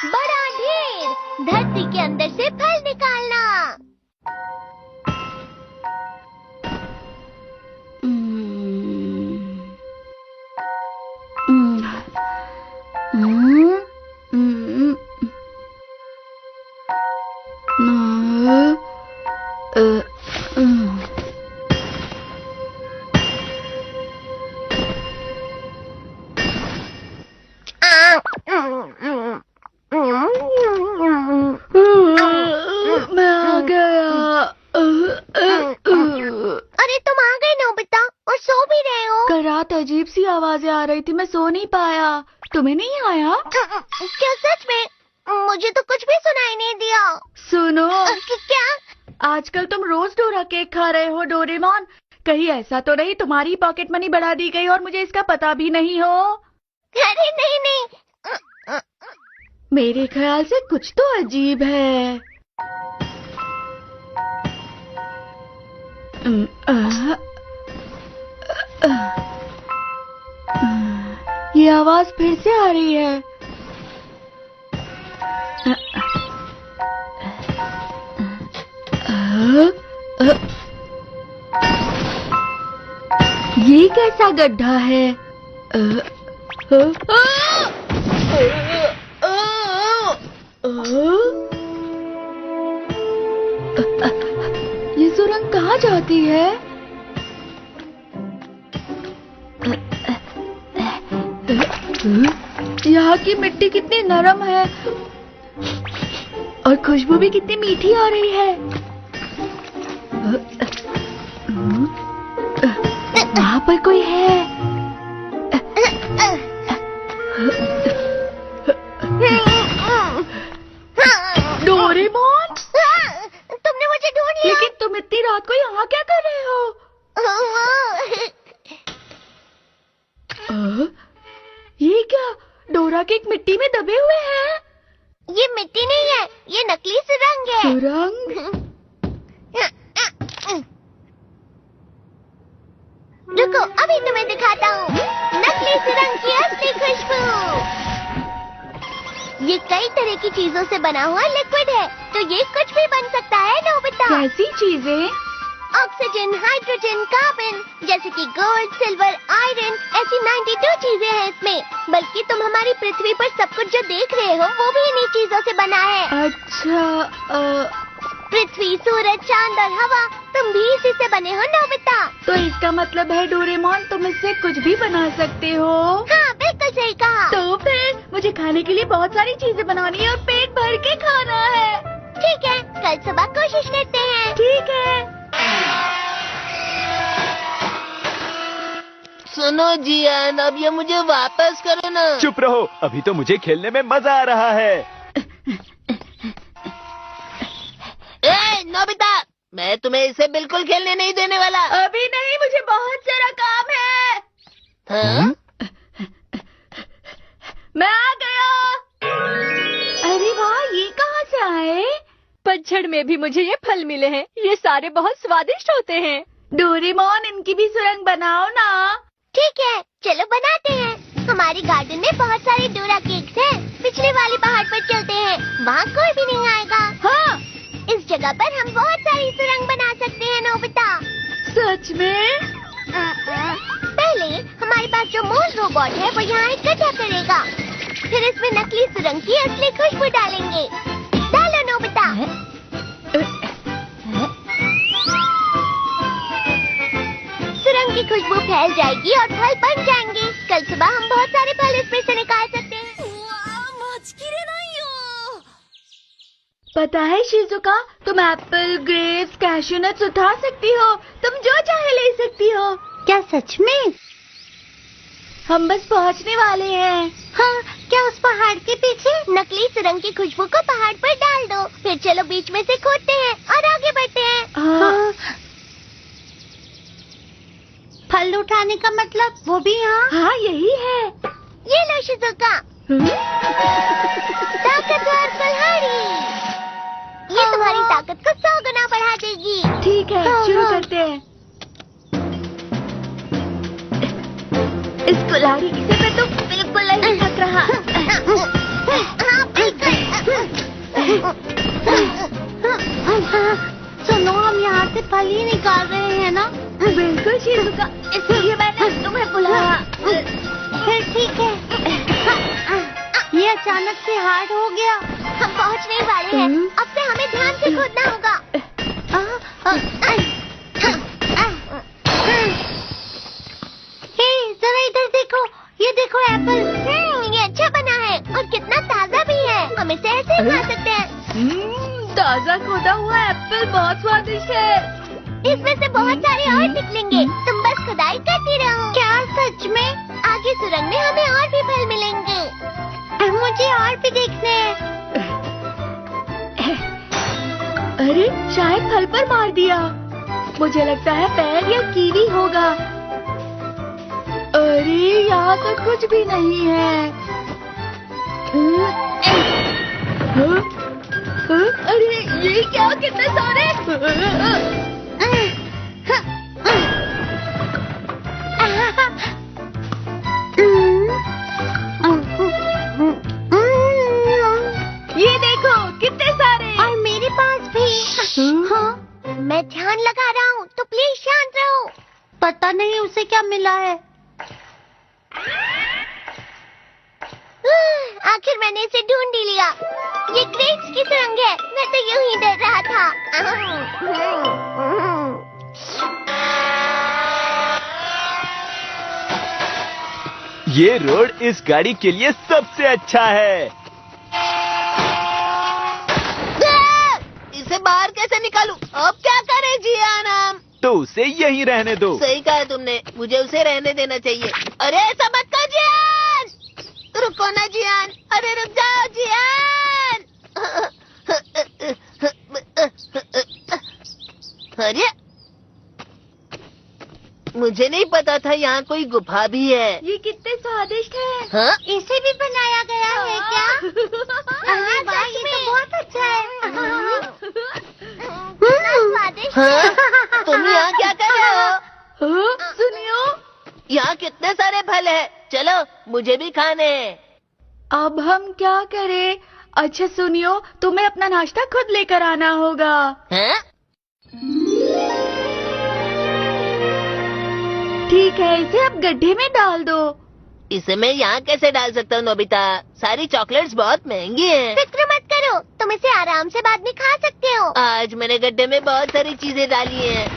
बड़ा ढेर, धरती के अंदर से फल निकालना। मैं आ गया। अरे तुम आ गए नोबिता, और सो भी रहे हो। कल रात अजीब सी आवाजें आ रही थी, मैं सो नहीं पाया। तुम्हें नहीं आया? क्या सच में? मुझे तो कुछ भी सुनाई नहीं दिया। सुनो, क्या? आजकल तुम रोज डोरा केक खा रहे हो डोरेमोन। कहीं ऐसा तो नहीं तुम्हारी पॉकेट मनी बढ़ा दी गई और मुझे इसका पता भी नहीं हो? अरे नहीं नहीं। मेरे ख्याल से कुछ तो अजीब है। ये आवाज फिर से आ रही है। ये कैसा गड्ढा है? ये सुरंग कहाँ जाती है? यहाँ की मिट्टी कितनी नरम है और खुशबू भी कितनी मीठी आ रही है। वहाँ पर कोई है। डोरेमोन, तुमने मुझे ढूंढ लिया। लेकिन तुम इतनी रात को यहाँ क्या कर रहे हो? ये क्या? डोरा केक मिट्टी में दबे हुए हैं। ये मिट्टी नहीं है, ये नकली सुरंग है। सुरंग? रुको, अभी तुम्हें दिखाता हूँ नकली सुरंग की असली खुशबू। ये कई तरह की चीजों से बना हुआ लिक्विड है, तो ये कुछ भी बन सकता है नोबिता। कैसी चीजें? ऑक्सीजन, हाइड्रोजन, कार्बन, जैसे कि गोल्ड, सिल्वर, आयरन, ऐसी 92 चीजें हैं इसमें। बल्कि तुम हमारी पृथ्वी पर सब कुछ जो देख रहे हो वो भी इन्हीं चीजों से बना है। अच्छा, पृथ्वी, सूरज, चांद और हवा, तुम भी इसी से बने हो नोबिता। तो इसका मतलब है डोरेमोन तुम इससे कुछ भी बना सकते हो? हाँ, बिल्कुल सही कहा। तो फिर मुझे खाने के लिए बहुत सारी चीजें बनानी है और पेट भर के खाना है। ठीक है, कल सुबह कोशिश करते हैं। ठीक है। सुनो जियान, अब ये मुझे वापस करो ना। चुप रहो, अभी तो मुझे खेलने में मजा आ रहा है। ए नोबिता, मैं तुम्हें इसे बिल्कुल खेलने नहीं देने वाला। अभी नहीं, मुझे बहुत सारा काम है। हाँ? मैं आ गया। अरे वाह, ये कहाँ से आए? पतझड़ में भी मुझे ये फल मिले हैं। ये सारे बहुत स्वादिष्ट होते हैं। डोरेमोन, इनकी भी सुरंग बनाओ ना। ठीक है, चलो बनाते हैं। हमारी गार्डन में बहुत सारे डोरा केक्स हैं। पिछले वाले पहाड़ पर चलते हैं, वहाँ कोई भी नहीं आएगा। हाँ, इस जगह पर हम बहुत सारी सुरंग बना सकते हैं नोबिता। सच में? पहले हमारे पास जो मूल रोबोट है वो यहाँ एक गड्ढा करेगा, फिर इसमें नकली सुरंग की असली खुशबू डालेंगे। डालो नोबिता। सुरंग की खुशबू फैल जाएगी और फल बन जाएंगे। कल सुबह हम बहुत सारे फल इसमें से निकाल सकते हैं। पता है शिजुका, तुम एप्पल, ग्रेप्स, कैश्यू नट्स उठा सकती हो। तुम जो चाहे ले सकती हो। क्या सच में? हम बस पहुंचने वाले हैं। हाँ, क्या उस पहाड़ के पीछे? नकली सुरंग की खुशबू को पहाड़ पर डाल दो, फिर चलो बीच में से खोदते हैं और आगे बढ़ते हैं। हाँ। फल उठाने का मतलब वो भी यहाँ? हाँ, यही है। ये लो शिजुका, ताकतवर कुल्हाड़ी। ये तुम्हारी ताकत को 100 गुना बढ़ा देगी। ठीक है, शुरू करते हैं। इस कुल्हाड़ी से मैं तो बिल्कुल नहीं थक रहा। हाँ, बिल्कुल। फल ही निकाल रहे हैं ना? बिल्कुल शिजुका, इसलिए मैंने तुम्हें बुलाया। फिर ठीक है। ये अचानक से हार्ड हो गया। हम पहुंचने ही वाले हैं। अब से हमें ध्यान से खोदना होगा। हे, जरा इधर देखो। ये देखो एप्पल। ये अच्छा बना है और कितना ताजा भी है। हम इसे ऐसे ही खा सकते हैं। ताजा खोदा हुआ एप्पल बहुत स्वादिष्ट है। इसमें से बहुत सारे और निकलेंगे। तुम बस खुदाई करती रहो। क्या सच में? आगे सुरंग में हमें और भी फल मिलेंगे। मुझे और भी देखने हैं। अरे शायद फल पर मार दिया। मुझे लगता है पेड़ या कीवी होगा। अरे यहाँ तो कुछ भी नहीं है। अरे ये क्या, कितने सारे। ये देखो कितने सारे। और मेरे पास भी। हाँ? मैं ध्यान लगा रहा हूँ, तो प्लीज शांत रहो। पता नहीं उसे क्या मिला है। आखिर मैंने इसे ढूंढ ही लिया। ये ग्रेप्स की सुरंग है। मैं तो यूं ही डर रहा था। ये रोड इस गाड़ी के लिए सबसे अच्छा है। इसे बाहर कैसे निकालूं? अब क्या करें जियान हम? तो उसे यहीं रहने दो। सही कहा तुमने, मुझे उसे रहने देना चाहिए। अरे ऐसा मत कर जियान, रुको ना जियान, अरे रुक जाओ जियान। अरे मुझे नहीं पता था यहाँ कोई गुफा भी है। ये कितने स्वादिष्ट है। हाँ? इसे भी बनाया गया है क्या? अरे वाह, ये तो बहुत अच्छा है। स्वादिष्ट। हाँ? तुम यहाँ क्या कर रहे हो? सुनियो, यहाँ कितने सारे फल है। चलो मुझे भी खाने हैं। अब हम क्या करें? अच्छा सुनियो, तुम्हें अपना नाश्ता खुद लेकर आना होगा। हैं? ठीक है, इसे अब गड्ढे में डाल दो। इसे मैं यहाँ कैसे डाल सकता हूँ नोबिता? सारी चॉकलेट्स बहुत महंगी हैं। फिक्र मत करो, तुम इसे आराम से बाद में खा सकते हो। आज मैंने गड्ढे में बहुत सारी चीजें डाली हैं।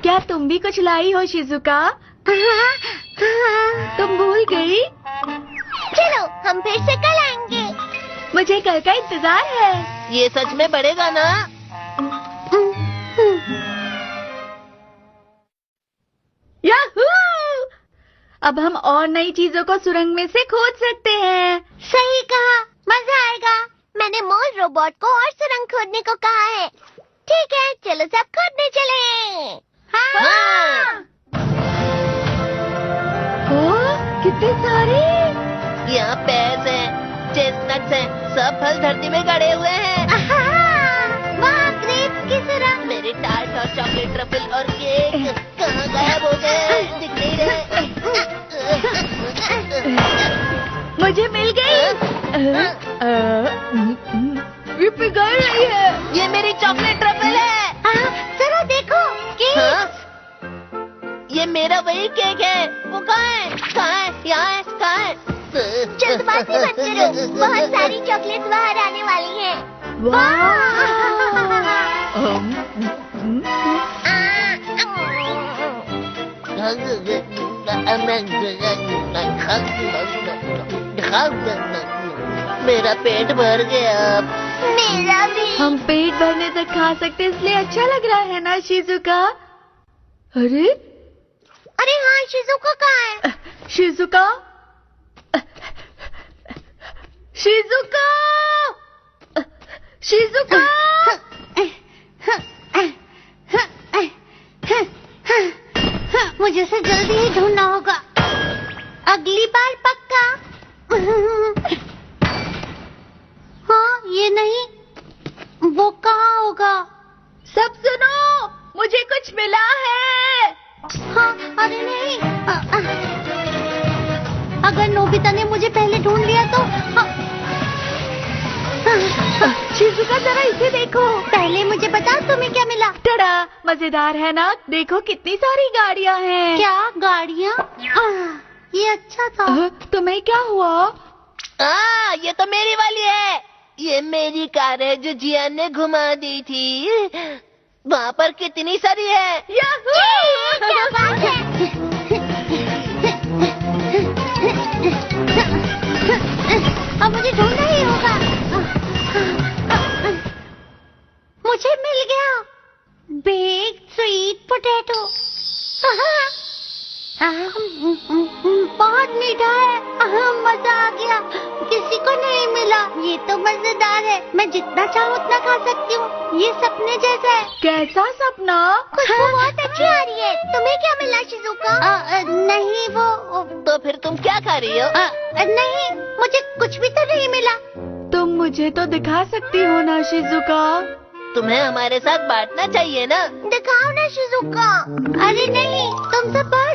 क्या तुम भी कुछ लाई हो शिजुका? तुम भूल गई? चलो हम फिर से कल आएंगे। मुझे कल का इंतजार है। ये सच में बढ़ेगा ना? याहू! अब हम और नई चीजों को सुरंग में से खोद सकते हैं। सही कहा, मजा आएगा। मैंने मोल रोबोट को और सुरंग खोदने को कहा है। ठीक है, चलो सब खोदने चले। हाँ। ओह, कितने सारे। यहाँ पेड़ हैं, चेस्टनट्स हैं, सब फल धरती में गड़े हुए हैं। वाह, ग्रेप्स की सुरंग। मेरे टार्ट और चॉकलेट ट्रफल और केक कहाँ गायब हो गए? दिख नहीं रहे। मुझे मिल गई। ये पिघल रही है। ये मेरी चॉकलेट ट्रफल है। जरा देखो केक। हाँ? ये मेरा वही केक है। वो कहाँ है? कहाँ है? यहाँ है? कहाँ है? जल्दबाजी मत करो, बहुत सारी चॉकलेट बाहर आने वाली हैं। मेरा पेट भर गया। मेरा भी। हम पेट भरने तक खा सकते, इसलिए अच्छा लग रहा है ना शिजुका? अरे अरे हाँ, शिजुका कहाँ है? Shizuka, Shizuka, Shizuka. मुझे उसे जल्दी ही ढूंढना होगा, अगली बार पक्का। हाँ, ये नहीं, वो कहाँ होगा? सब सुनो, मुझे कुछ मिला है। हाँ, अरे नहीं। अगर नोबिता ने मुझे पहले ढूंढ लिया तो शिजुका जरा इसे देखो। पहले मुझे बताओ तुम्हें क्या मिला। टड़ा, मजेदार है ना? देखो कितनी सारी गाड़ियाँ हैं। क्या गाड़ियाँ? ये अच्छा था। तुम्हें क्या हुआ? ये तो मेरी वाली है। ये मेरी कार है जो जियान ने घुमा दी थी। वहाँ पर कितनी सारी है। क्या बात है? अब मुझे ढूंढना ही होगा। मुझे मिल गया बिग स्वीट पोटैटो। बहुत मीठा है। मजा आ गया। किसी को नहीं मिला। ये तो मजेदार है। मैं जितना चाहूँ उतना खा सकती हूँ। ये सपने जैसा है। कैसा सपना? खुशबू बहुत अच्छी आ रही है। तुम्हें क्या मिला शिजुका? नहीं वो तो फिर तुम क्या खा रही हो? नहीं, मुझे कुछ भी तो नहीं मिला। तुम मुझे तो दिखा सकती हो ना शिजुका? तुम्हें हमारे साथ बांटना चाहिए ना। दिखाओ ना शिजुका। अरे नहीं, तुम सब बहुत